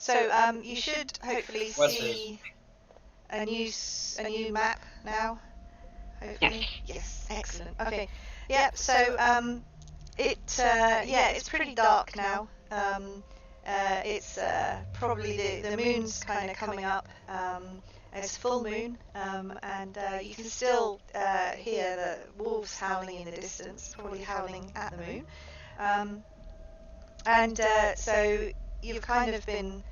So you should hopefully see a new map now. Hopefully. Yes. Excellent. Okay. Yeah. So it's pretty dark now. It's probably the moon's kind of coming up. It's full moon, and you can still hear the wolves howling in the distance, probably howling at the moon. So you've kind of been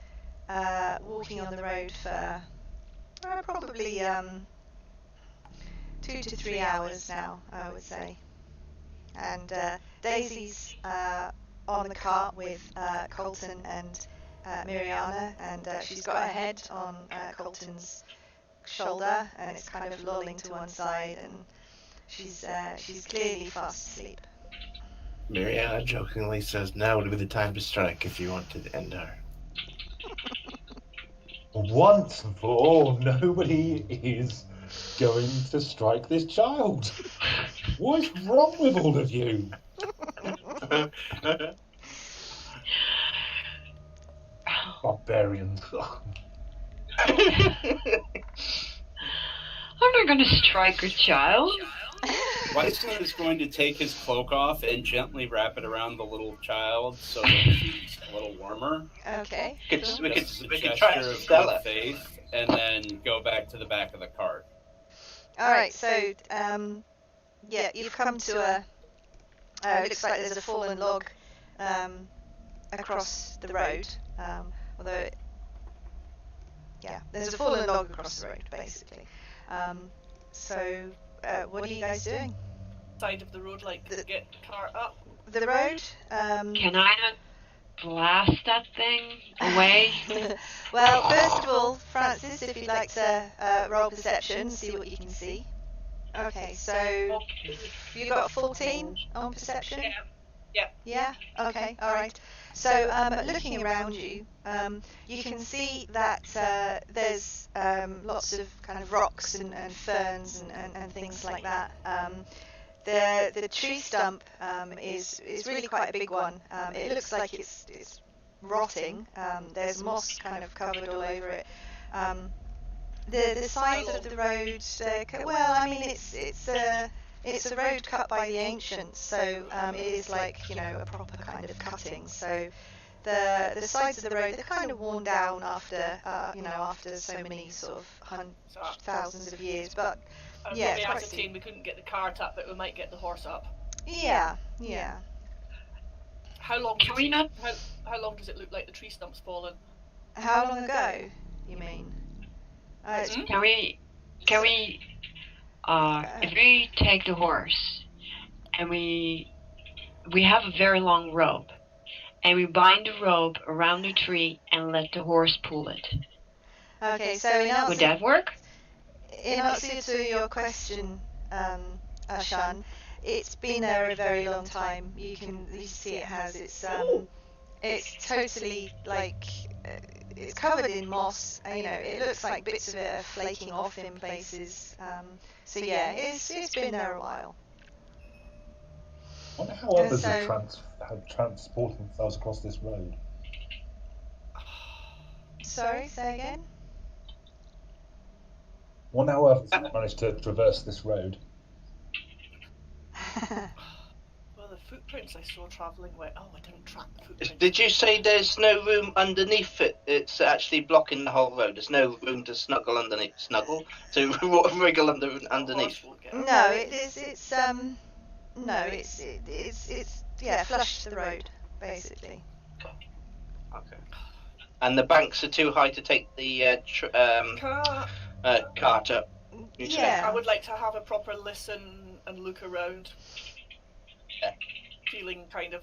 walking on the road for probably 2 to 3 hours now, I would say. And Daisy's on the cart with Colton and Miriana, and she's got her head on Colton's shoulder, and it's kind of lolling to one side, and she's clearly fast asleep. Miriana jokingly says, "Now would be the time to strike if you want to end her." Once and for all, nobody is going to strike this child. What's wrong with all of you? Barbarians. I'm not going to strike a child. Weissman is going to take his cloak off and gently wrap it around the little child so that she's a little warmer. Okay. We could try to of sell good it. faith, and then go back to the back of the cart. All right. So you've come to a. It looks like there's a fallen log across the road. There's a fallen log across the road, basically. What are you guys doing? Side of the road, like to get the car up. The road? Can I not blast that thing away? Well, first of all, Francis, if you'd like to roll perception, see what you can see. Okay, so you got 14 on perception? Yeah. Yeah? Okay, alright. So, looking around you, you can see that there's lots of kind of rocks and ferns and things like that. The tree stump is really quite a big one. It looks like it's rotting. There's moss kind of covered all over it. The sides of the road, it's a road cut by the ancients, so it is like, a proper kind of cutting. So the sides of the road, they're kind of worn down after so many sort of thousands of years. But yeah, we ascertained we couldn't get the cart up, but we might get the horse up. Yeah. How long? Can we not? How long does it look like the tree stump's fallen? How long ago? You mean? Can we? If we take the horse and we have a very long rope, and we bind the rope around the tree and let the horse pull it. Okay, so would that work? In answer to your question, Ashan, it's been there a very long time. You see it has. It's totally like it's covered in moss. It looks like bits of it are flaking off in places. So yeah, it's been there a while. I wonder how others have transported themselves across this road. Sorry, say again? I wonder how others have managed to traverse this road. Well, the footprints I saw travelling were... Oh, I didn't track the footprints. Did you say there's no room underneath it? It's actually blocking the whole road. There's no room to snuggle underneath. To wriggle underneath. No, it's flush to the road, basically. Okay. And the banks are too high to take the cart up. Yeah. I would like to have a proper listen and look around. Yeah. Feeling kind of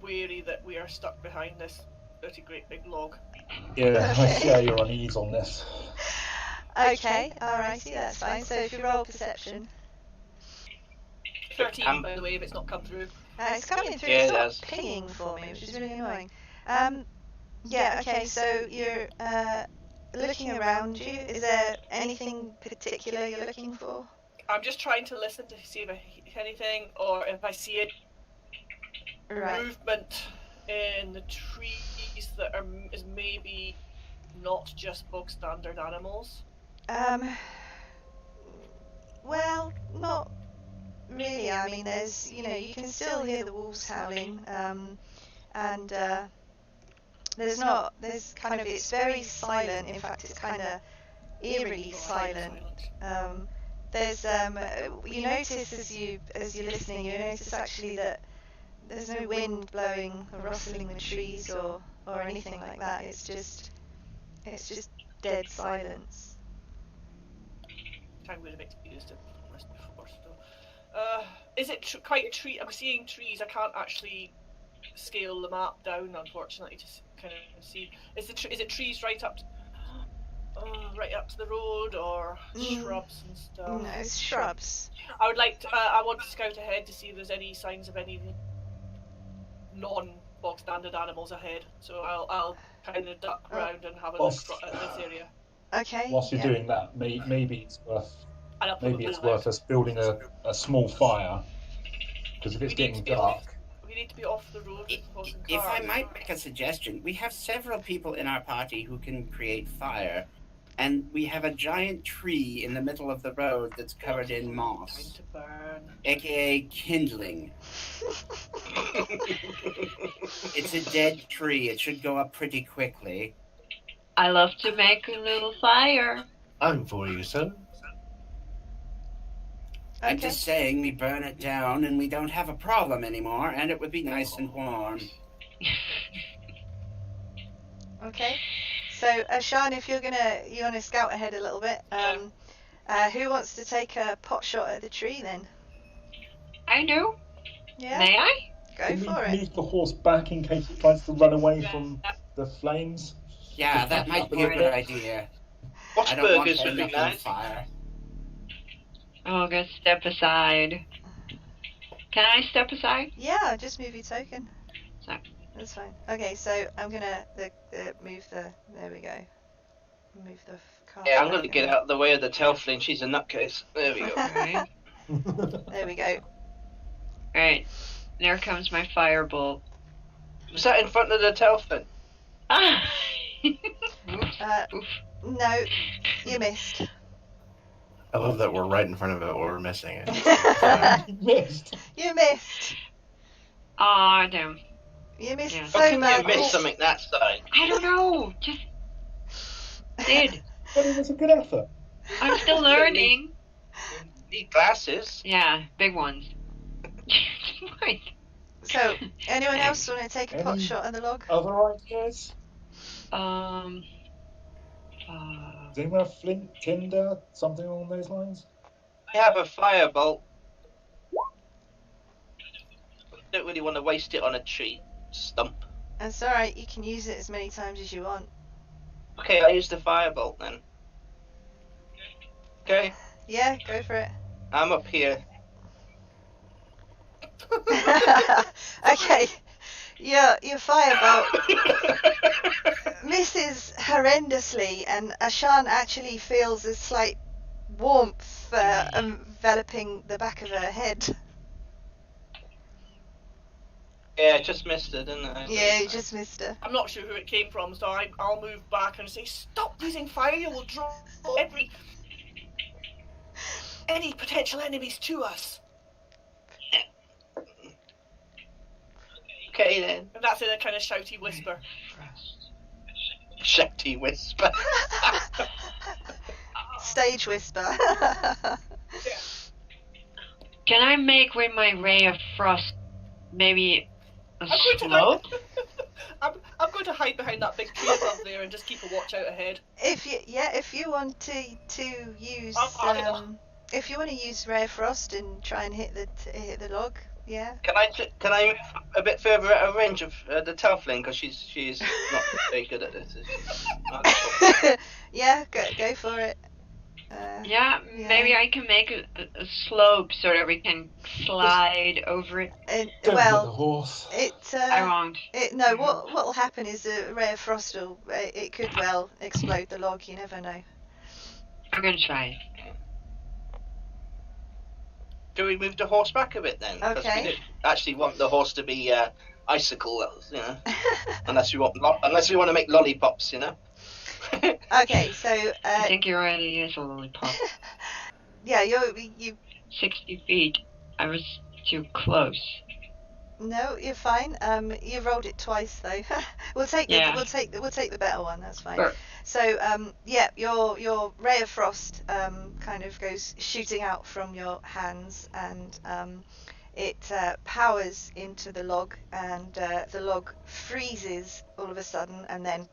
weary that we are stuck behind this pretty great big log. Yeah, I share your unease on this. Okay, alrighty, that's fine. So if you roll perception. 13, by the way, if it's not come through. It's coming through, Yeah, it's not that's pinging for me, which is really annoying. Okay, so you're looking around you. Is there anything particular you're looking for? I'm just trying to listen to see if I hear anything, or if I see it. Right. Movement in the tree that is maybe not just bog standard animals? Well, not really. I mean, there's, you can still hear the wolves howling, and there's kind of, it's very silent. In fact, it's kind of eerily silent. There's, you notice as you're listening, you notice actually that there's no wind blowing or rustling the trees or anything like that. It's just dead silence. I'm going to be used to forest before, so. Is it quite a tree? I'm seeing trees. I can't actually scale the map down, unfortunately, to kind of see. Is it trees right up to the road, or shrubs and stuff? No, it's shrubs. I would like to, I want to scout ahead to see if there's any signs of any non-bog standard animals ahead. So I'll kind of duck around and have a look at this area. Okay. Whilst you're doing that, maybe it's worth us building a small fire, because if it's getting dark. We need to be off the road. If I might make a suggestion, we have several people in our party who can create fire, and we have a giant tree in the middle of the road that's covered in moss, aka kindling. It's a dead tree. It should go up pretty quickly. I love to make a little fire. I'm for you, sir. I'm just saying, we burn it down and we don't have a problem anymore, and it would be nice and warm. Okay. So, Sean, if you want to scout ahead a little bit, who wants to take a pot shot at the tree then? I do. Yeah. May I? Go Can for we it. move the horse back in case it tries to run away from the flames? Yeah, that might be a good idea. What's burgers would be nice? Fire. Oh, I'm gonna step aside. Can I step aside? Yeah, just move your token. Sorry. That's fine. Okay, so I'm gonna move the. There we go. Move the car. Yeah, I'm gonna get out of the way of the Telfling. She's a nutcase. There we go. Alright. There we go. Alright. There comes my firebolt. Was that in front of the Telfling? Ah! Oof. No, you missed. I love that we're right in front of it while we're missing it. You missed. You missed. Aw, damn. You missed Yeah. so How can bad. you miss something that size? I don't know. Just did. But it was a good effort. I'm still learning. Need glasses. Yeah, big ones. Right. So, anyone else want to take a pot Any shot at the log? Other ideas? Does anyone have flint, tinder, something along those lines? I have a firebolt. Don't really want to waste it on a tree stump. That's alright, you can use it as many times as you want. Okay, I'll use the firebolt then. Okay, Yeah, go for it. I'm up here. Okay, your firebolt misses horrendously, and Ashan actually feels a slight warmth enveloping the back of her head. Yeah, I just missed it, didn't I? Yeah, you just missed her. I'm not sure who it came from, so I'll move back and say, stop using fire, you will draw any potential enemies to us. Okay then. And that's in a kind of shouty whisper. Shouty whisper. Stage whisper. Can I make with my ray of frost maybe a slope? I'm going to hide behind that big tree above there and just keep a watch out ahead. If you want to use if you want to use Ray of Frost and try and hit the log, yeah. Can I move a bit further out of range of the Telfling, because she's not very good at this. Yeah, go for it. Yeah, maybe I can make a slope so that we can slide over it. Don't hit the horse. I won't. No, what'll happen is a Ray of Frost it could well explode the log. You never know. I'm gonna try it. Do we move the horse back a bit then? 'Cause Okay. we actually want the horse to be icicle, you know. unless we want to make lollipops, you know. Okay, so I think you're right, it is a lollipop. yeah, you 60 feet. I was too close. no, you're fine. You rolled it twice though. we'll take the better one. That's fine. Sure. So yeah, your ray of frost kind of goes shooting out from your hands, and it powers into the log, and the log freezes all of a sudden, and then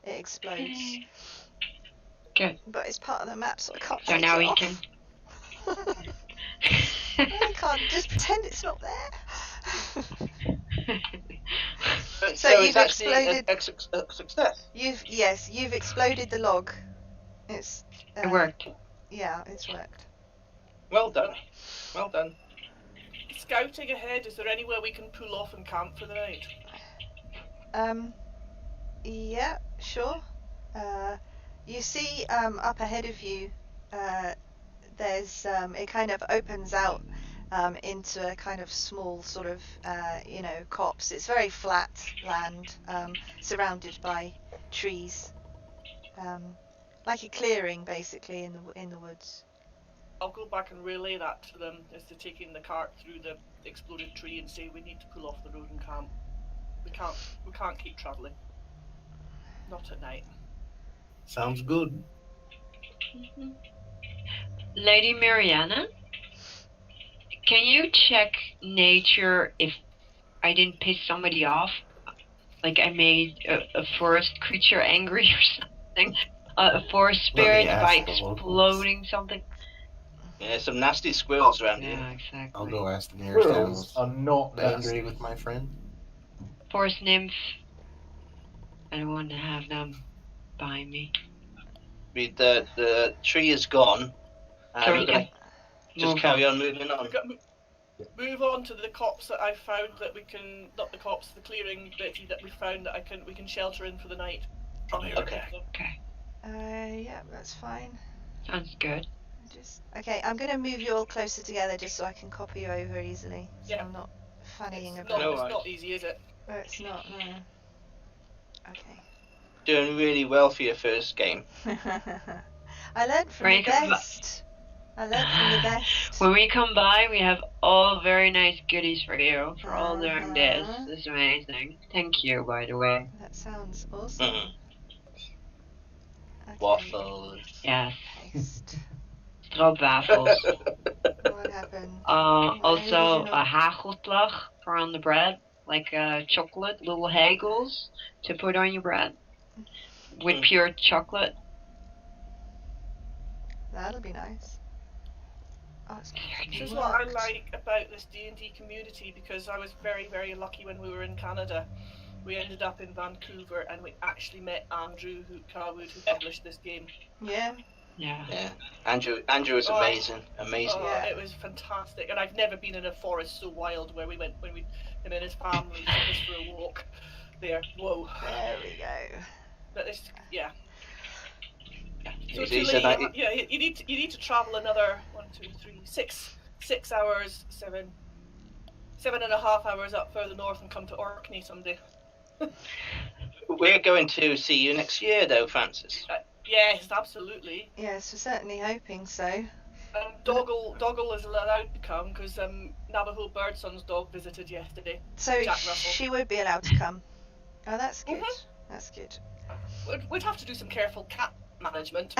it explodes. Good. But it's part of the map, so I can't So take now it we off. can. I can't just pretend it's not there. So you've it's actually exploded. a success. You've exploded the log. It's It worked. Yeah, it's worked. Well done. Well done. Scouting ahead, is there anywhere we can pull off and camp for the night? Yeah, sure. You see up ahead of you, there's it kind of opens out into a kind of small sort of copse. It's very flat land, surrounded by trees, like a clearing basically in the woods. I'll go back and relay that to them as they're taking the cart through the exploded tree and say we need to pull off the road and camp. We can't keep travelling. Not at night. Sounds good. Lady Mariana, can you check nature if I didn't piss somebody off? Like I made a forest creature angry or something? A forest spirit by exploding something? Yeah, some nasty squirrels around here. Yeah, exactly. I'll go ask the nearest Squirrels animals. are not Angry with my friend. Forest nymph. I don't want to have them by me. The tree is gone. So We're we gonna can just move carry on moving on. Move on to the copse that I found that we can, not the copse, the clearing Betty that we found that we can shelter in for the night. Okay. Okay. Yeah, that's fine. Sounds good. Okay, I'm going to move you all closer together just so I can copy you over easily. So Yeah. I'm not fannying It's about. not easy, is it? Oh, it's not, no. Okay. Doing really well for your first game. I learned from the best. I learned from the best. When we come by, we have all very nice goodies for you for all doing this. This is amazing. Thank you, by the way. That sounds awesome. Okay. Waffles. Yes. Taste. Stroopwafels. What happened? Also a hagelslag for on the bread, like chocolate, little hagels to put on your bread with pure chocolate. That'll be nice. Oh, This is what I like about this D&D community, because I was very, very lucky when we were in Canada. We ended up in Vancouver and we actually met Andrew Cawood, who published this game. Yeah. Yeah. Andrew is amazing. Amazing. Yeah. It was fantastic, and I've never been in a forest so wild where we went when him and his family took us for a walk. There, whoa. There we go. But it's So you need to travel another 6 hours, 7.5 hours up further north and come to Orkney someday. We're going to see you next year, though, Francis. Yes, absolutely. Yes, we're certainly hoping so. Doggle is allowed to come because Navajo Birdson's dog visited yesterday. So Jack Russell. she would be allowed to come. Oh, that's good. That's good. We'd have to do some careful cat management.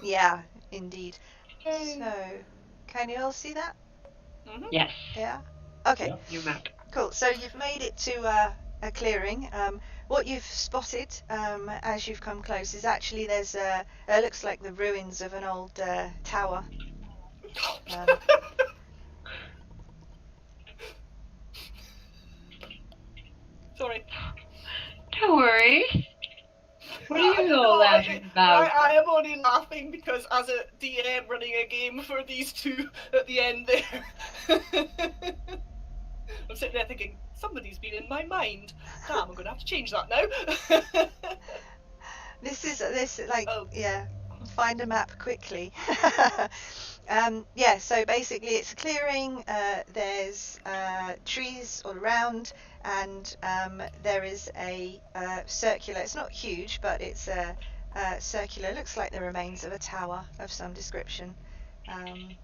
Yeah, indeed. So, can you all see that? Yes. Yeah. Okay. Yeah. New map. Cool. So you've made it to a clearing. What you've spotted as you've come close is actually there's looks like the ruins of an old tower. Sorry. Don't worry. What are you all laughing about? I am only laughing because as a DM running a game for these two at the end there, I'm sitting there thinking, somebody's been in my mind. Damn, I'm going to have to change that now. This is like, yeah, find a map quickly. Yeah, so basically it's a clearing, there's trees all around, and there is a circular, it's not huge, but it's a circular, looks like the remains of a tower of some description. Okay.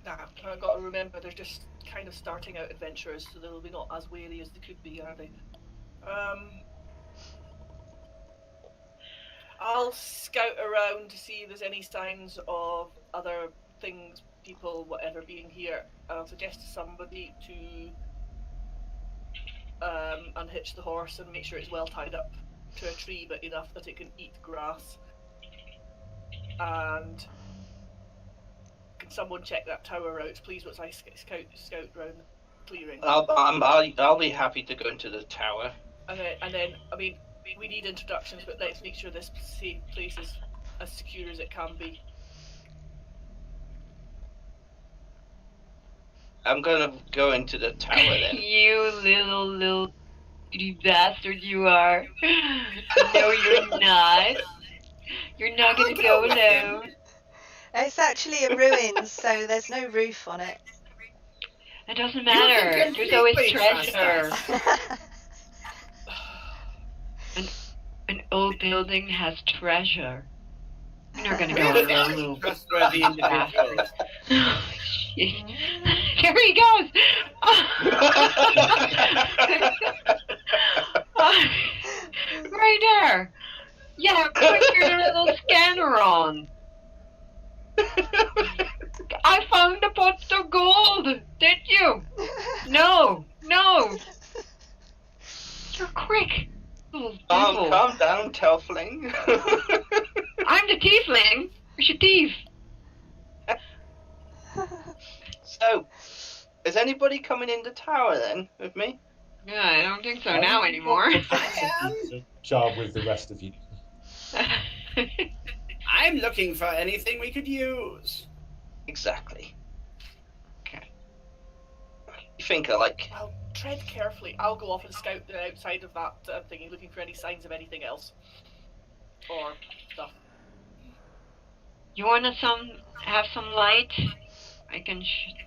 Now, I've got to remember they're just kind of starting out adventurers, so they'll be not as wary as they could be, are they? I'll scout around to see if there's any signs of other things, people, whatever, being here. I'll suggest to somebody to unhitch the horse and make sure it's well tied up to a tree, but enough that it can eat grass. And can someone check that tower out, please, once I scout around the clearing? I'll be happy to go into the tower. And then, I mean, we need introductions, but let's make sure this place is as secure as it can be. I'm gonna go into the tower then. You little bastard you are. No, you're not. You're not gonna go alone. It's actually a ruins, so there's no roof on it. It doesn't matter. There's always treasure. An old building has treasure. You're not gonna go alone, little Trustworthy individuals. Here he goes! Right there! Yeah, put your little scanner on. I found a pot of gold! Did you? No! You're quick! Little devil. Calm down, Telfling. I'm the tiefling! We should thief! So, is anybody coming in the tower then with me? Yeah, I don't think so now anymore. Job with the rest of you. I'm looking for anything we could use. Exactly. Okay. You think I like? Well, tread carefully. I'll go off and scout the outside of that thingy, looking for any signs of anything else. Or stuff. You wanna have some light? I can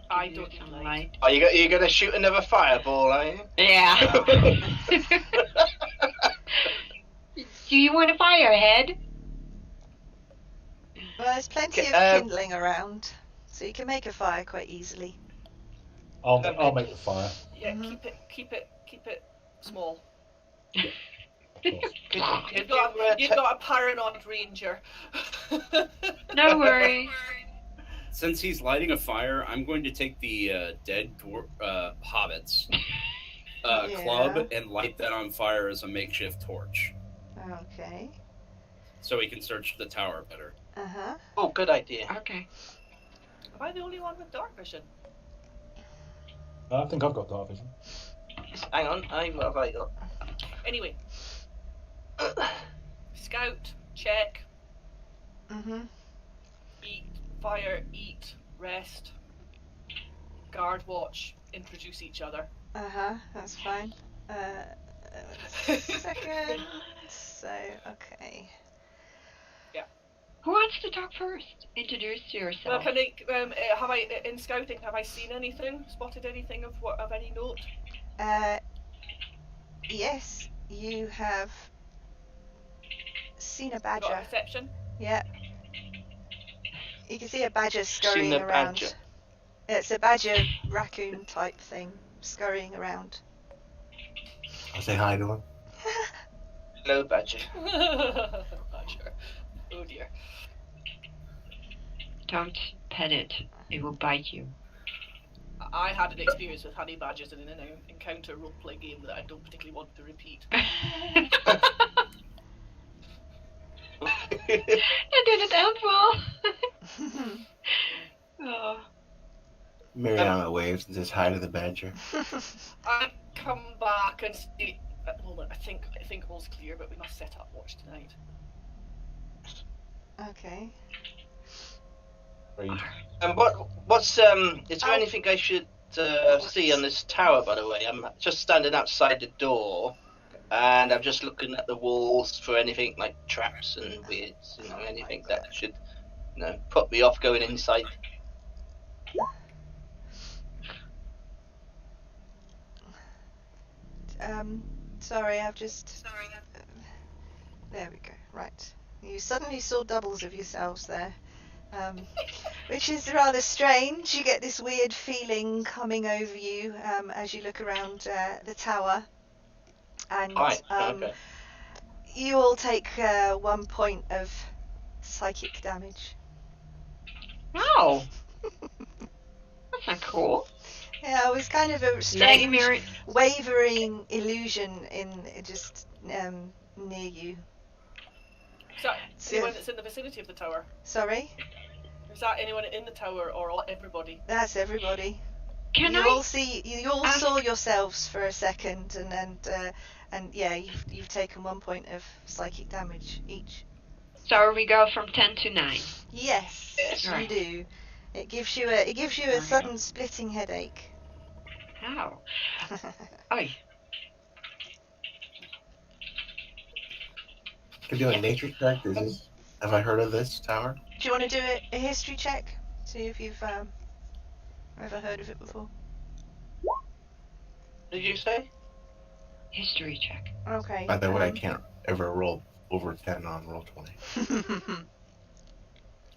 I give don't you some need light. Are you gonna shoot another fireball, are you? Yeah. Do you want a fire, Head? Well, there's plenty Okay, of kindling around, so you can make a fire quite easily. I'll make the fire. Yeah, Mhm. keep it small. Of course. You've got a paranoid ranger. No worries. Since he's lighting a fire, I'm going to take the dead hobbits club and light that on fire as a makeshift torch, Okay. so we can search the tower better. Uh-huh. Oh, good idea. Okay. Am I the only one with dark vision? I think I've got dark vision. Hang on, what have I got? Anyway, scout, check, Mhm. eat, fire, eat, rest, guard, watch, introduce each other. Uh-huh, that's fine. Second. So, okay. Who wants to talk first? Introduce Well, yourself. can I, have I, in scouting, have I seen anything, spotted anything of any note? Yes, you have seen a Got a badger. perception? Yeah. You can see a badger Seen scurrying the around. badger. It's a badger raccoon type thing scurrying around. I'll say hi to him. Hello, Badger. Badger. Oh dear. Don't pet it. It will bite you. I had an experience with honey badgers in an encounter roleplay game that I don't particularly want to repeat. That didn't end well. Oh. Mariana waves and says hi to the badger. I come back and see. At the moment, I think all's clear, but we must set up watch tonight. Okay. Read. And what's is there anything I should see on this tower? By the way, I'm just standing outside the door. and I'm just looking at the walls for anything like traps and weirds, anything that should, put me off going inside. Sorry, I've just... there we go, right. You suddenly saw doubles of yourselves there, which is rather strange. You get this weird feeling coming over you as you look around the tower. And okay. you all take 1 point of psychic damage. Oh, that's not cool. Yeah, it was kind of a strange, wavering illusion in just near you. Is that anyone that's in the vicinity of the tower? Sorry? Is that anyone in the tower or everybody? That's everybody. You all saw yourselves for a second, and yeah, you've taken 1 point of psychic damage each. So we go from 10 to 9. Yes, right. You do. It gives you a sudden splitting headache. Ow. Oi. Could do a nature check. Have I heard of this tower? Do you want to do a history check? See if you've ever heard of it before. Did you say? History check. Okay. By the way, I can't ever roll over 10 on roll 20.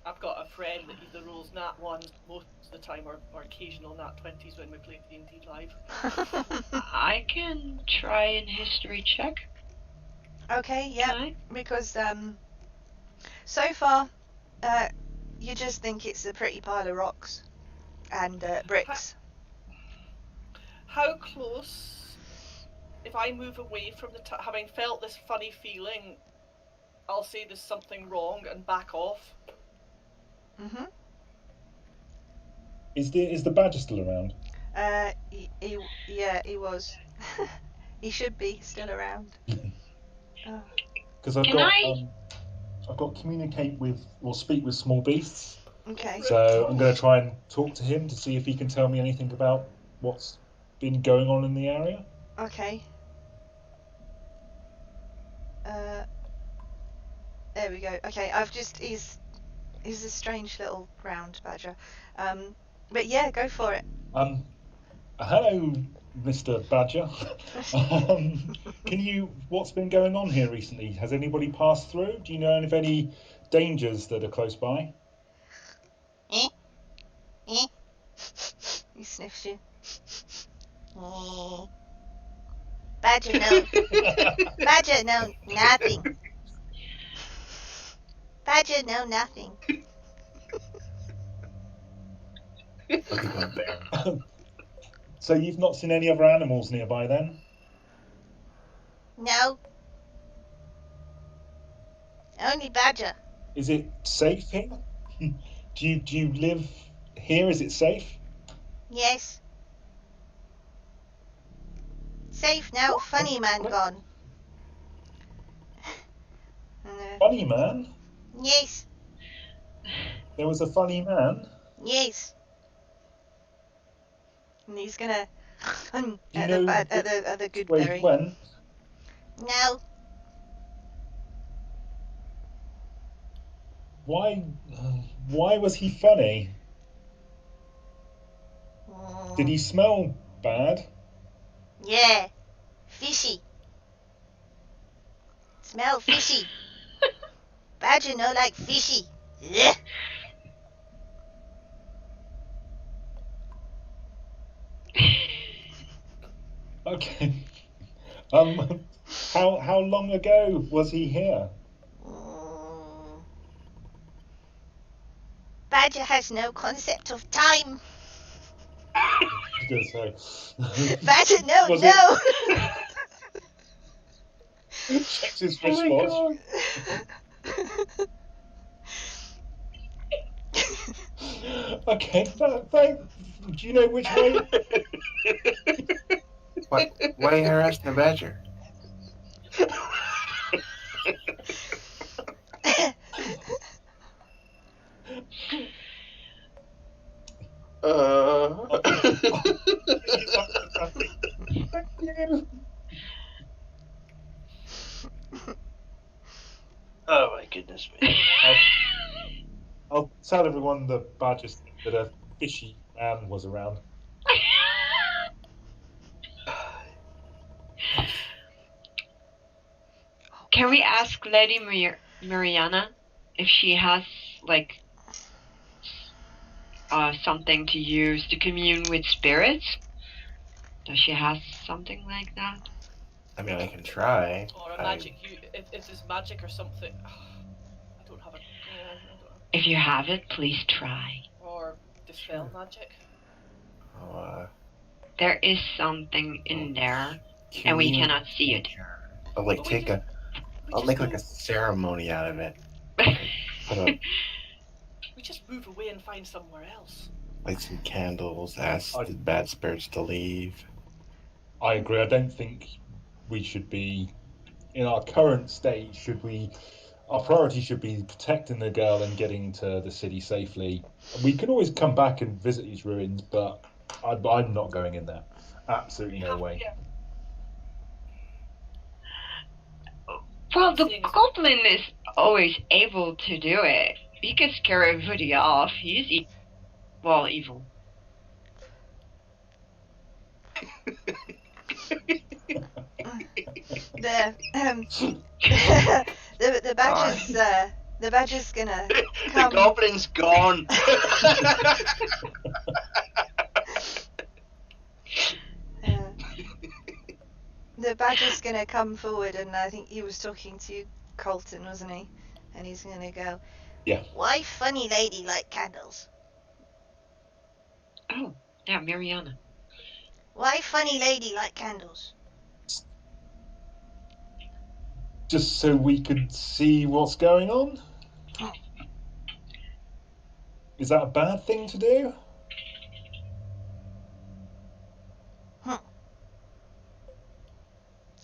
I've got a friend that either rolls nat 1s most of the time or occasional nat 20s when we play D&D live. I can try an history check. Okay, yeah, because so far you just think it's a pretty pile of rocks and bricks. How close, if I move away from having felt this funny feeling, I'll say there's something wrong and back off? Mm-hmm. Is the badger still around? He was. He should be still around. Because I've got communicate with or speak with small beasts. Okay. So I'm going to try and talk to him to see if he can tell me anything about what's been going on in the area. Okay. There we go. Okay, he's a strange little round badger. But yeah, go for it. Hello, Mr. Badger. What's been going on here recently? Has anybody passed through? Do you know of any dangers that are close by? He sniffs you. Badger, no. Badger, no, nothing. Badger, no, nothing. So you've not seen any other animals nearby then? No. Only badger. Is it safe here? Do you live here? Is it safe? Yes. Safe now. Funny man gone. Funny man? Yes. There was a funny man? Yes. And he's gonna at the good berry. When? No. Why was he funny? Did he smell bad? Yeah. Fishy. Smell fishy. Badger no like fishy. Yeah. Okay. How long ago was he here? Badger has no concept of time. I was gonna say. Badger, no. Checks his wristwatch. Okay, do you know which way? Why harass the badger? Thank you. Oh my goodness me. I'll tell everyone the badger said that a fishy man was around. Can we ask Lady Mariana if she has like something to use to commune with spirits? Does she have something like that? I mean, I can try. Or a magic. If there's magic or something. I don't have it. Yeah, I don't have. If you have it, please try. Or dispel magic. There is something in there, and we cannot see it. I'll like I'll make like a ceremony out of it. We just move away and find somewhere else. Light some candles, ask the bad spirits to leave. I agree. I don't think we should be, in our current state, our priority should be protecting the girl and getting to the city safely. We can always come back and visit these ruins, but I'm not going in there. Absolutely no way. Well, the goblin is always able to do it. He can scare everybody off. He's evil. The badger's gonna come. The goblin's gone. The badger's gonna come forward, and I think he was talking to Colton, wasn't he? And he's gonna go, yeah. Why funny lady like candles? Oh, yeah, Mariana. Why funny lady like candles? Just so we could see what's going on? Is that a bad thing to do?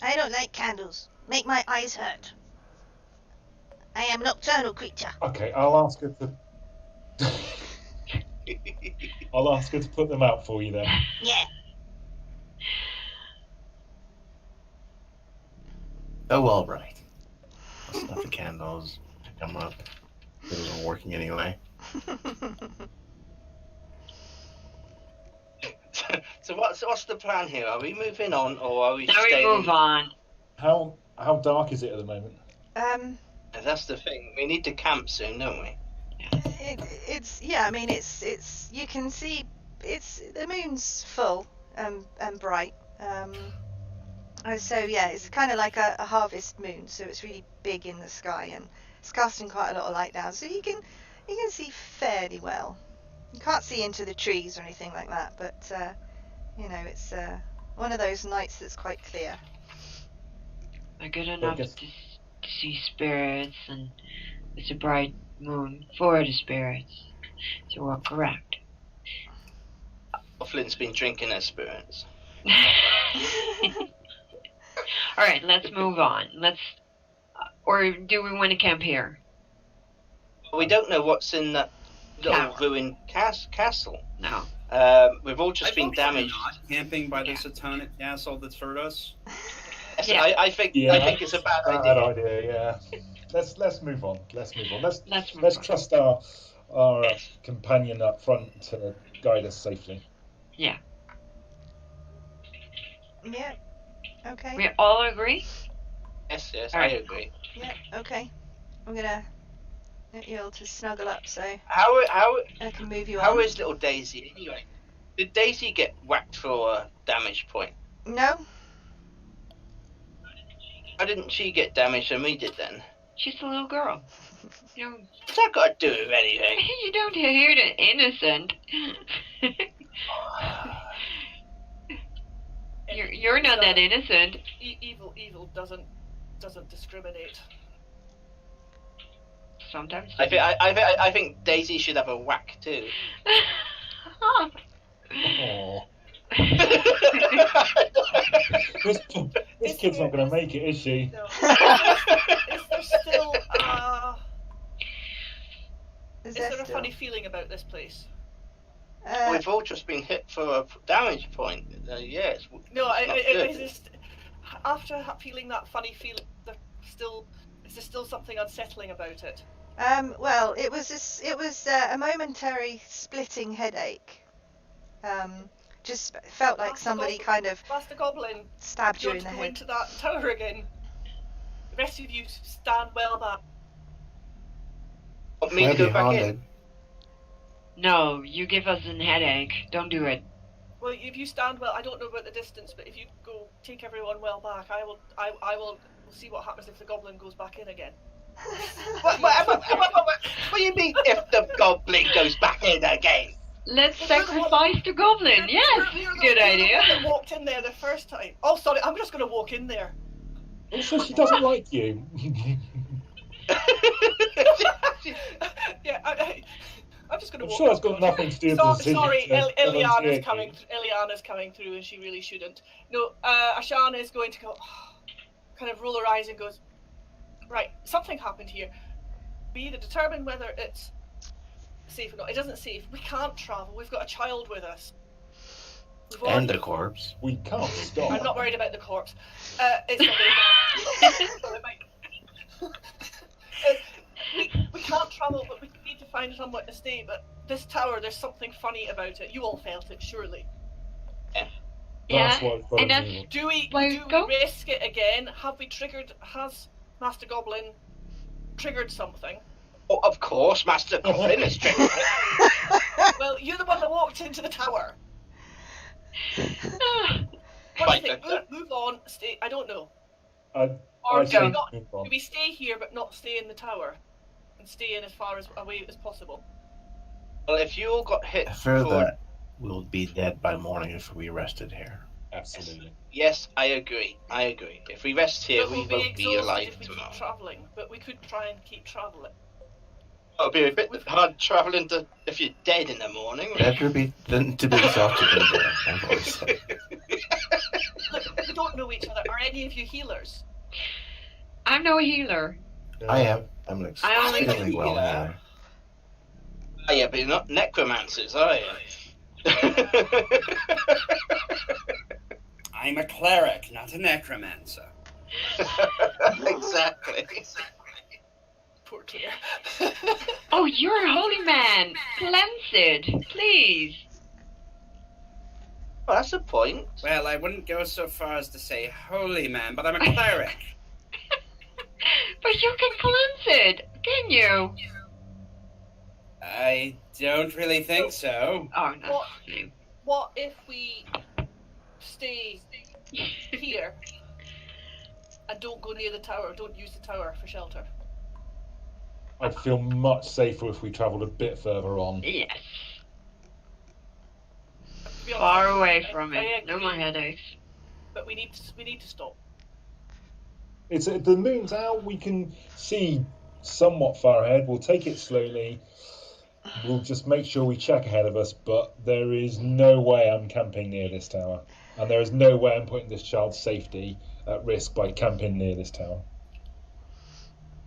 I don't like candles. Make my eyes hurt. I am a nocturnal creature. Okay, I'll ask her to put them out for you then. Yeah. Oh, all right. I'll snuff the candles, pick them up. It wasn't working anyway. So what's the plan here? Are we moving on, or are we Now staying? we move on. How dark is it at the moment? That's the thing. We need to camp soon, don't we? It's you can see the moon's full and bright. So yeah, it's kind of like a harvest moon, so it's really big in the sky and it's casting quite a lot of light down, so you can see fairly well. You can't see into the trees or anything like that, but it's one of those nights that's quite clear. Good enough to see spirits, and it's a bright moon for the spirits, so we're correct. Flint's been drinking her spirits. All right, let's move on. Or do we want to camp here? We don't know what's in that little ruined castle. No. We've all just been damaged. Not camping by the Satanic castle that's hurt us. Yeah. I think it's a bad idea. Bad idea, yeah. Let's move on. Let's trust our companion up front to guide us safely. Yeah. Yeah. Okay. We all agree? Yes, all right. I agree. Yeah. Okay. I'm gonna get you all to snuggle up so How I can move you on. How is little Daisy anyway? Did Daisy get whacked for a damage point? No. Why didn't she get damaged and we did then? She's a little girl. What's that got to do with anything? You don't hear the innocent. You're not that innocent. Evil doesn't discriminate. Sometimes. I think Daisy should have a whack too. Aww. This kid's not going to make it, is she? No. Is there still is there a funny feeling about this place? We've all just been hit for a damage point. Yes. No, it's just after feeling that funny feeling. It Is there still something unsettling about it? Well, it was a momentary splitting headache. Just felt like somebody kind of Master Goblin stabbed you in the go head. into that tower again. The rest of you stand well back. Want me to Might go be back in? haunted. No, you give us a headache. Don't do it. Well, if you stand well, I don't know about the distance, but if you go take everyone well back, I will we'll see what happens if the goblin goes back in again. What do you mean if the goblin goes back in again? Let's sacrifice the goblin. Yes, good idea. I walked in there the first time. Oh, sorry, I'm just going to walk in there. Also, she doesn't like you. Yeah, I'm just going to walk. I'm sure that's got nothing to do with the decision. Sorry, to volunteer Eliana's coming through, and she really shouldn't. No, Ashana is going to go, kind of roll her eyes and goes, right, something happened here. We either determine whether it's safe or not. It doesn't safe. We can't travel. We've got a child with us. And the corpse. We can't stop. I'm not worried about the corpse. It's not we can't travel, but we need to find somewhere to stay. But this tower, there's something funny about it. You all felt it, surely. That's Yeah, what and that's Do we go. risk it again? Has Master Goblin triggered something? Oh, of course, Master Goblin is triggered. Well, you're the one that walked into the tower. What Right, do you think? Move on, stay. I don't know. Or I do say we not? move on. Do we stay here but not stay in the tower, and stay in as far away as possible? Well, if you all got hit I fear for... that we'll be dead by morning if we rested here. Absolutely. Yes, I agree. If we rest here, But we we'll be won't be exhausted alive if we keep tomorrow. travelling. But we could try and keep travelling. It'll be a bit hard travelling if you're dead in the morning. Better than to be exhausted than dead, I've always said. Look, we don't know each other. Are any of you healers? I'm no healer. I am. I'm an I only extremely well healer. healer. Oh, yeah, but you're not necromancers, are you? I'm a cleric, not a necromancer. Exactly. Poor Claire. Oh, you're a holy man. Cleanse it, please. Well, that's the point. Well, I wouldn't go so far as to say holy man, but I'm a cleric. But you can cleanse it, can you? I don't really think so. Oh, no. What? What if we stay here and don't go near the tower? Don't use the tower for shelter. I'd feel much safer if we travelled a bit further on. Yes. To be honest, Far away from I it. No agree. more headaches. But we need to stop. It's the moon's out. We can see somewhat far ahead. We'll take it slowly. We'll just make sure we check ahead of us. But there is no way I'm camping near this tower, and there is no way I'm putting this child's safety at risk by camping near this tower.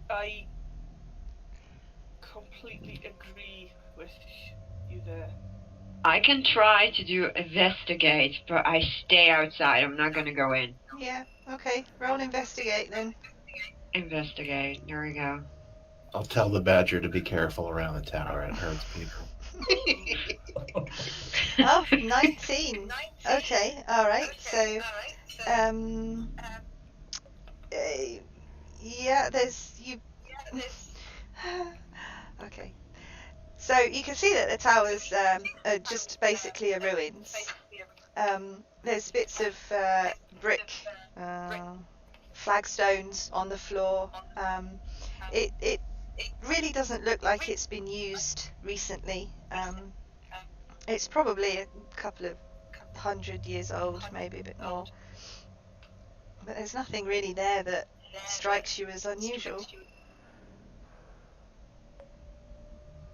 I completely agree with you there. I can try to do investigate, but I stay outside. I'm not gonna go in. Yeah, okay. Roll investigate then. Investigate. There we go. I'll tell the badger to be careful around the tower. It hurts people. Oh, 19. Okay, alright. So, yeah, okay. So you can see that the towers are just basically a ruins. There's bits of brick, flagstones on the floor. It really doesn't look like it's been used recently. It's probably a couple of 100 years old, maybe a bit more. But there's nothing really there that strikes you as unusual.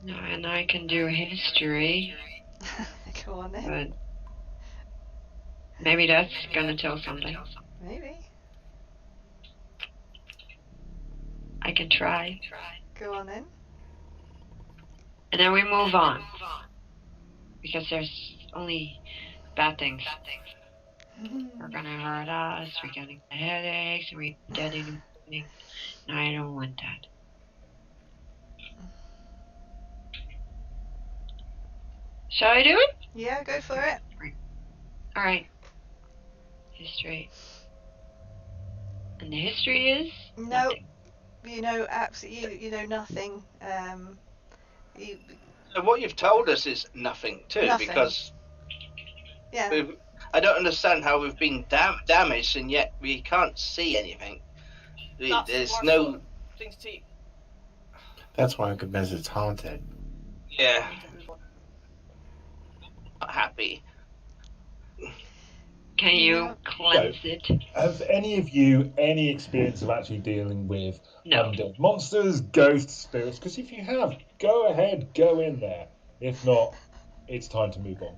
No, and I can do history, Go on then. but maybe that's gonna tell something. Maybe. I can try. Go on then. And then we move on. Because there's only bad things. We're gonna hurt us, we're gonna get headaches, we're getting happening. No, I don't want that. Shall I do it? Yeah, go for it. Alright. History. And the history is? No, Nothing. you know absolutely. You know nothing. So what you've told us is nothing too, Nothing. because Yeah. I don't understand how we've been damaged and yet we can't see anything. There's no. Things to eat. That's why because it's haunted. Yeah. Not happy. Can you cleanse it? Have any of you any experience of actually dealing with No. undead monsters, ghosts, spirits? Because if you have, go ahead, go in there. If not, it's time to move on.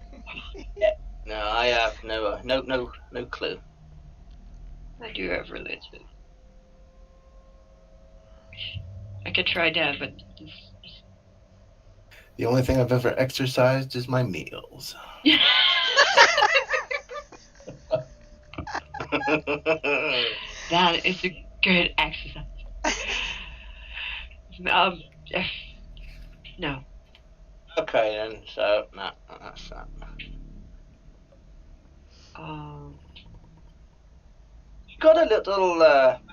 No, I have no clue. I do have religion. I could try that, but The only thing I've ever exercised is my meals. that is a good exercise. No. Okay then, so no, that's that. You've got a little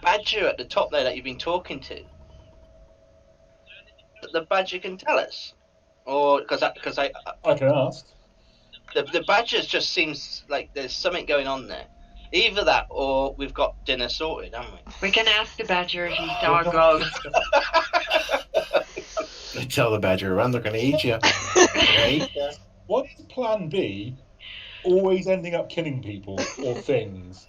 badger at the top there that you've been talking to. The badger can tell us, or because I can ask. The badger just seems like there's something going on there. Either that, or we've got dinner sorted, haven't we? We can ask the badger if he saw a ghost. I tell the badger around, they're going to eat you. What is plan B? Always ending up killing people or things.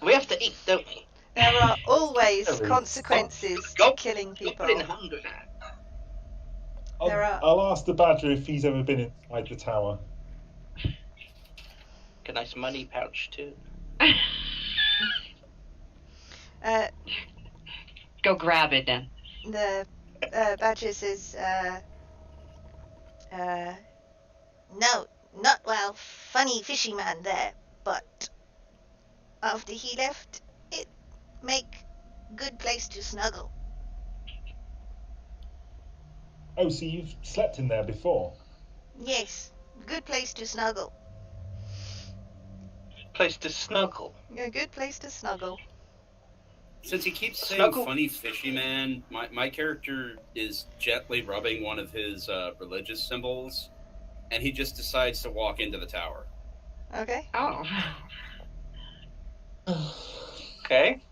We have to eat, don't we? There are always consequences to killing people. In hunger. I'll ask the badger if he's ever been inside the tower. A nice money pouch too. Go grab it then. The badger says, no, not while funny fishy man there, but after he left, it make good place to snuggle. Oh, so you've slept in there before? Yes, good place to snuggle. Place to snuggle. A good place to snuggle. Since he keeps saying Snuggle. funny fishy man, my character is gently rubbing one of his religious symbols, and he just decides to walk into the tower. Okay. Oh. Okay.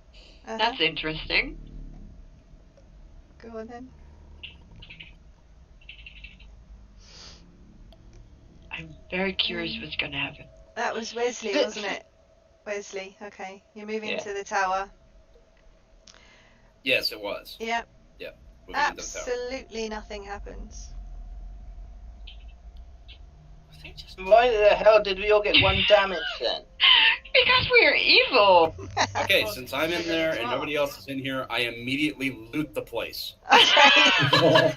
That's interesting. Go on then. I'm very curious what's going to happen. That was Wesley, wasn't it? Wesley, okay. You're moving to the tower. Yes, it was. Yep. Yep. Absolutely nothing happens. Why the hell did we all get one damage then? Because we are evil. Okay, since I'm in there and nobody else is in here, I immediately loot the place. Okay.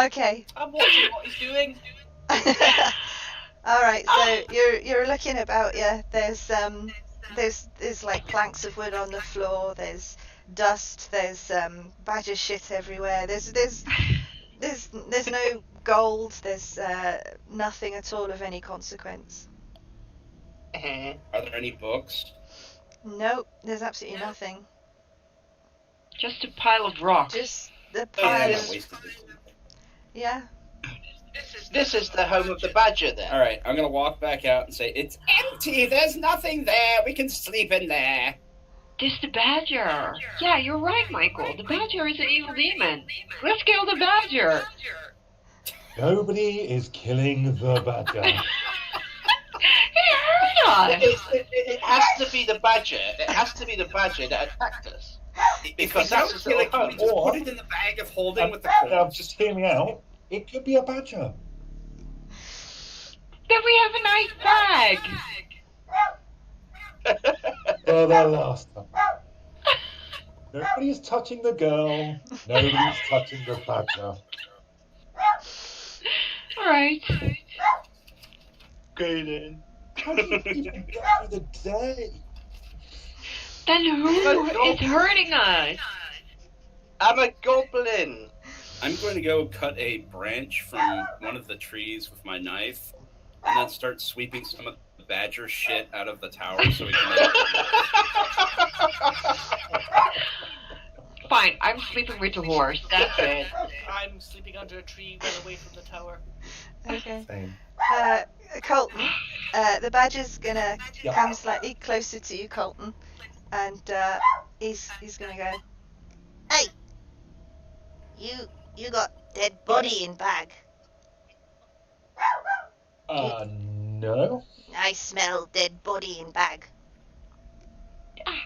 Okay. I'm watching what he's doing. All right, so you're looking about. Yeah, there's like planks of wood on the floor. There's dust. There's badger shit everywhere. There's no gold. There's nothing at all of any consequence. Are there any books? Nope, there's absolutely nothing. Just a pile of rocks. Just the pile. Yeah. This is the home of the badger then. Alright, I'm gonna walk back out and say, it's empty, there's nothing there, we can sleep in there. This the badger. Yeah, you're right, Michael. The badger is an evil demon. Let's kill the badger. Nobody is killing the badger. He heard us. It has to be the badger. It has to be the badger that attacked us. Because that's just like, can we just put it in the bag of holding with the now, just hear me out. It could be a badger. Then we have a nice bag. For the last time. Nobody's touching the girl. Nobody's touching the badger. Alright. Okay then. How do you even get through the day? Then who is hurting us? I'm a goblin. I'm going to go cut a branch from one of the trees with my knife, and then start sweeping some of the badger shit out of the tower so we can. Fine, I'm sleeping with the horse. That's it. I'm sleeping under a tree well away from the tower. Okay. Same. Colton, the badger's gonna come slightly closer to you, Colton, and he's gonna go, "Hey, you got dead body in bag." No. I smell dead body in bag. I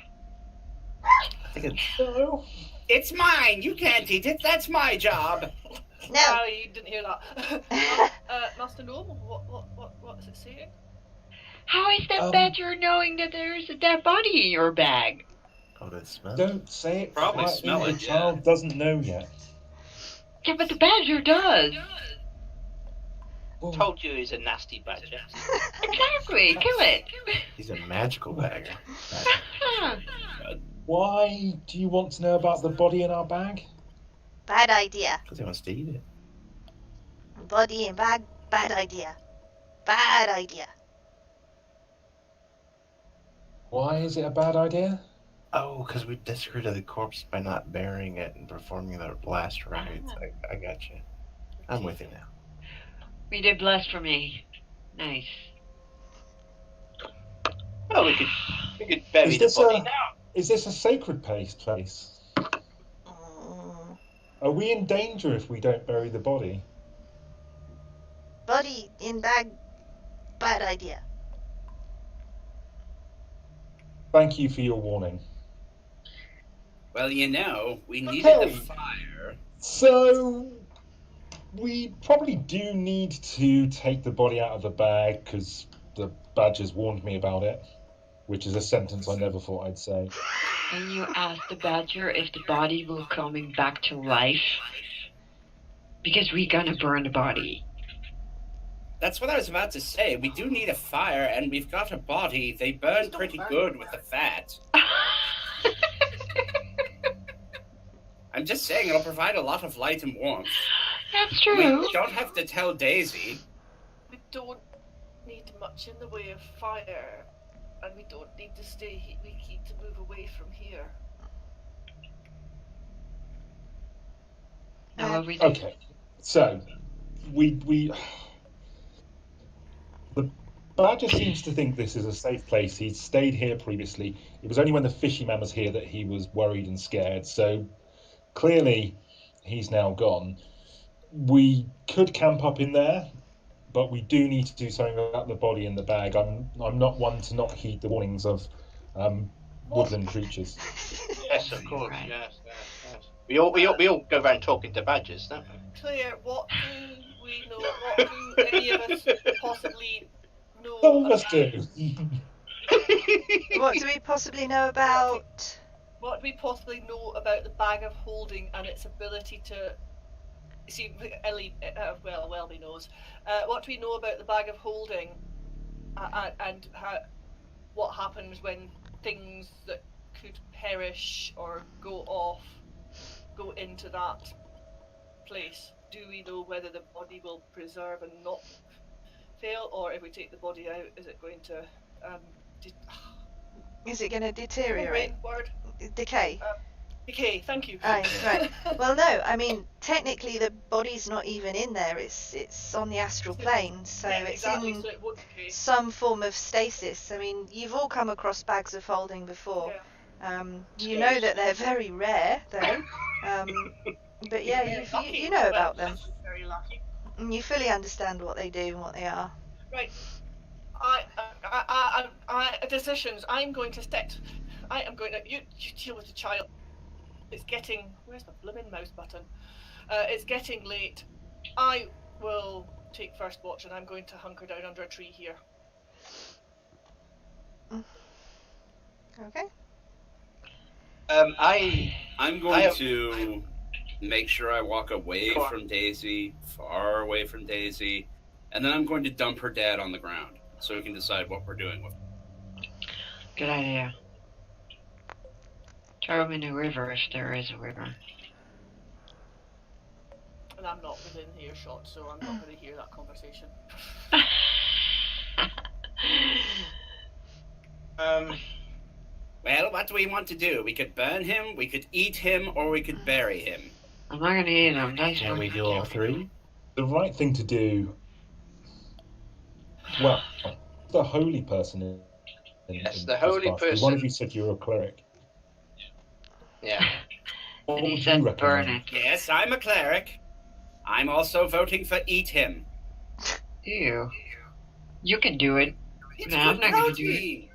think it's No. It's mine. You can't eat it. That's my job. No. Oh, you didn't hear that. Master Gnome, what is it saying? How is that badger knowing that there's a dead body in your bag? oh, the smell. Don't say it. Probably quietly, smell the it, yeah. child doesn't know yet. Yeah, but the badger does. Well, Told you he's a nasty badger. Exactly. Kill it. He's a magical bagger. why do you want to know about the body in our bag? Bad idea. Because he wants to eat it. Body in bag. Bad idea. Bad idea. Why is it a bad idea? Oh, because we desecrated the corpse by not burying it and performing the last rites. I got you. I'm with you now. We did blasphemy. Nice. Oh, we could bury Is the this body a- now. Is this a sacred place? Are we in danger if we don't bury the body? Body in bag. Bad idea. Thank you for your warning. Well, we needed Okay. the fire. So, we probably do need to take the body out of the bag because the badgers warned me about it, which is a sentence I never thought I'd say. And you ask the badger if the body will coming back to life? Because we're gonna burn the body. That's what I was about to say. We do need a fire, and we've got a body. They burn pretty good with the fat. I'm just saying it'll provide a lot of light and warmth. That's true. We don't have to tell Daisy. We don't need much in the way of fire, and we don't need to stay. We need to move away from here. Now what we do? Okay, so we the badger seems to think this is a safe place. He's stayed here previously. It was only when the fishy man was here that he was worried and scared. So clearly, he's now gone. We could camp up in there, but we do need to do something about the body in the bag. I'm not one to not heed the warnings of woodland creatures. Yes, of course. Right. Yes. We all go around talking to badgers, don't we? Claire, what do we know? What do any of us possibly know Some of us about? do. What do we possibly know about? What do we possibly know about the bag of holding and its ability to? See, Ellie, Welby knows. What do we know about the bag of holding, and what happens when things that could perish or go into that place? Do we know whether the body will preserve and not fail, or if we take the body out, is it going to Is it going to deteriorate? word? Decay? Decay. Thank you. Right. Well, no. I mean, technically, the body's not even in there. It's on the astral plane, so Yeah, it's exactly. in So it would decay. some form of stasis. I mean, you've all come across bags of holding before. Yeah. You know that they're very rare, though. But yeah, you know about them, Very lucky. and you fully understand what they do and what they are. Right. Decisions. I'm going to set. I am going to. You deal with the child. It's getting. Where's the blooming mouse button? It's getting late. I will take first watch, and I'm going to hunker down under a tree here. Okay. I'm going to make sure I walk away from Daisy, far away from Daisy, and then I'm going to dump her dad on the ground so we can decide what we're doing with him. Good idea. Throw him in the river if there is a river. And I'm not within earshot, so I'm not going to hear that conversation. Well, what do we want to do? We could burn him, we could eat him, or we could bury him. I'm not gonna eat him. That's Can what we do all three? The right thing to do. Well, the holy person Yes, in the holy this party. person. One of you said you were a cleric. Yeah. What And he would said you burn recommend? it. Yes, I'm a cleric. I'm also voting for eat him. Ew. You can do it. It's No, I'm good not gonna do protein.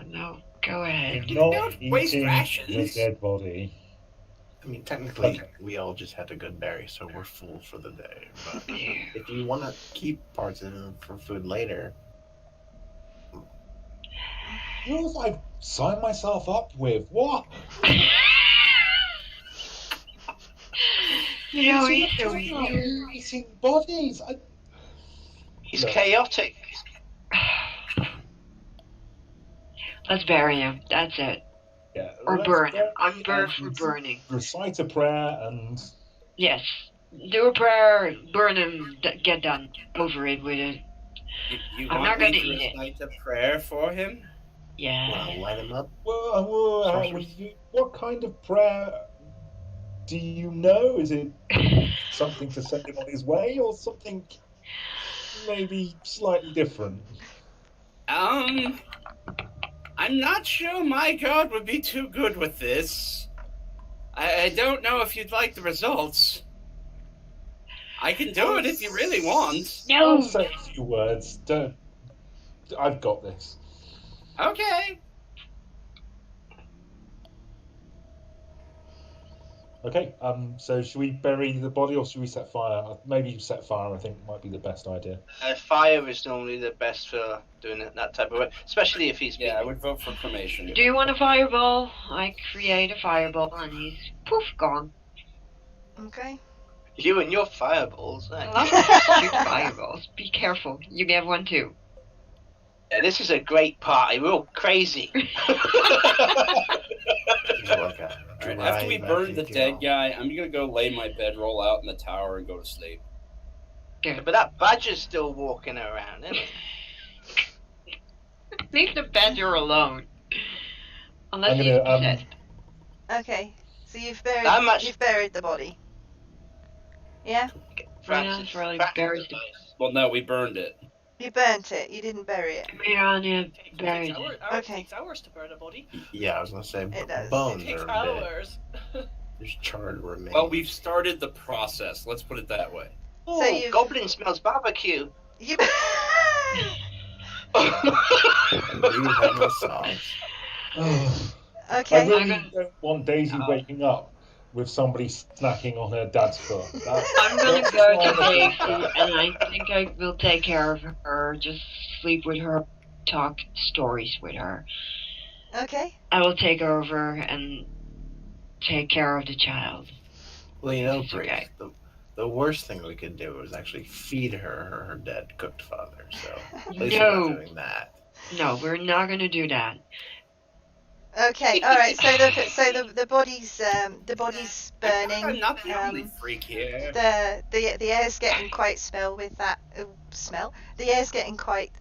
No, go ahead. Not Don't waste eating rations. the dead body. I mean, technically, we all just had a good berry, so we're full for the day. But if you want to keep parts of it for food later, Rules I've signed myself up with. What? You know, Eating he's so bodies, weird. Eating bodies. He's Look. chaotic. Let's bury him. That's it. Yeah, Or let's burn him. bury I'm burnt for and burning. Recite a prayer and Yes. Do a prayer, burn him, get done. Over it with it. You I'm want not gonna me to eat it. recite a prayer for him? Yeah. well, light him up. Well, what kind of prayer do you know? Is it something to send him on his way, or something maybe slightly different? I'm not sure my god would be too good with this. I don't know if you'd like the results. I can do it if you really want. No! I'll say a few words. Don't. I've got this. Okay. Okay. So should we bury the body, or should we set fire? Maybe set fire. I think might be the best idea. Fire is normally the best for doing it that type of way, especially if he's Yeah, I been- would vote for cremation. Do you want a fireball? I create a fireball and he's poof gone. Okay. You and your fireballs. I Eh? love to shoot fireballs. Be careful. You get one too. Yeah, this is a great party. We're all crazy. He's like a Alright, after we dry burn the magic dead girl. guy, I'm gonna go lay my bedroll out in the tower and go to sleep. Good. But that badger's still walking around, isn't it? Leave the badger alone. Unless I'm he's gonna possessed. Okay. So you've How much- buried the body. Yeah? Francis, Riley Francis buries the- advice. Well, no, we burned it. You burnt it. You didn't bury it. Miranya It buried takes it. Okay. takes hours to burn a body. Yeah, I was gonna say It does. bones It takes are dead. hours. There's charred remains. Well, we've started the process. Let's put it that way. Oh, you've- goblin smells barbecue. You. And you have no sauce. I Okay. really don't want Daisy waking up with somebody snacking on her dad's foot. I'm gonna go to Daisy and I think I will take care of her. Just sleep with her, talk stories with her. Okay. I will take over and take care of the child. Well, you know, It's Bree, okay. the worst thing we could do is actually feed her dead cooked father. So at least we're No. not doing that. No, we're not gonna do that. Okay. All right. So the body's burning. I'm not the only Um, freak here. the air's getting quite the air's getting quite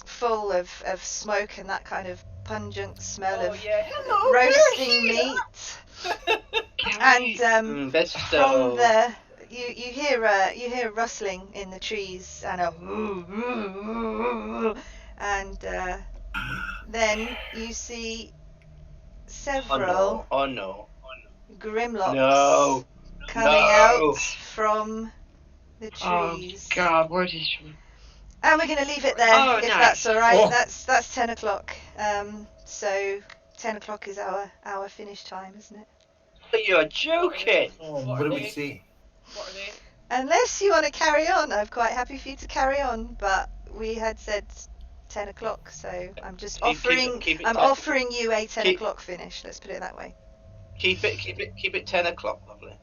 full of smoke and that kind of pungent smell Oh of yeah. Hello. roasting meat. And That's from the you hear rustling in the trees and and then you see several Oh no. grimlocks No. coming No. out from the Oh trees. God, what is? And we're going to leave it there, Oh, if nice. that's all right. Oh. That's 10 o'clock. So 10 o'clock is our finish time, isn't it? You're joking. Oh, What what are do we they? see? What are they? Unless you want to carry on, I'm quite happy for you to carry on. But we had said 10 o'clock, so I'm just offering. keep it I'm 10. offering you a 10 Keep- o'clock finish. Let's put it that way. Keep it 10 o'clock, lovely.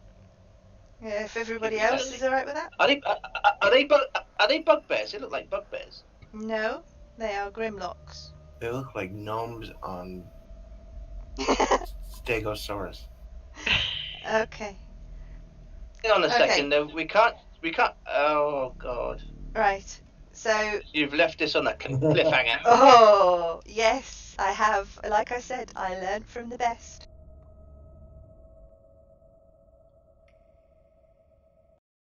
Yeah, if everybody Keep it else early. is all right with that. Are they bugbears? They look like bugbears. No, they are grimlocks. They look like gnomes on Stegosaurus. Okay. Hang on a Okay. second. No, we can't. Oh God. Right. So. You've left us on a cliffhanger. Oh yes, I have. Like I said, I learned from the best.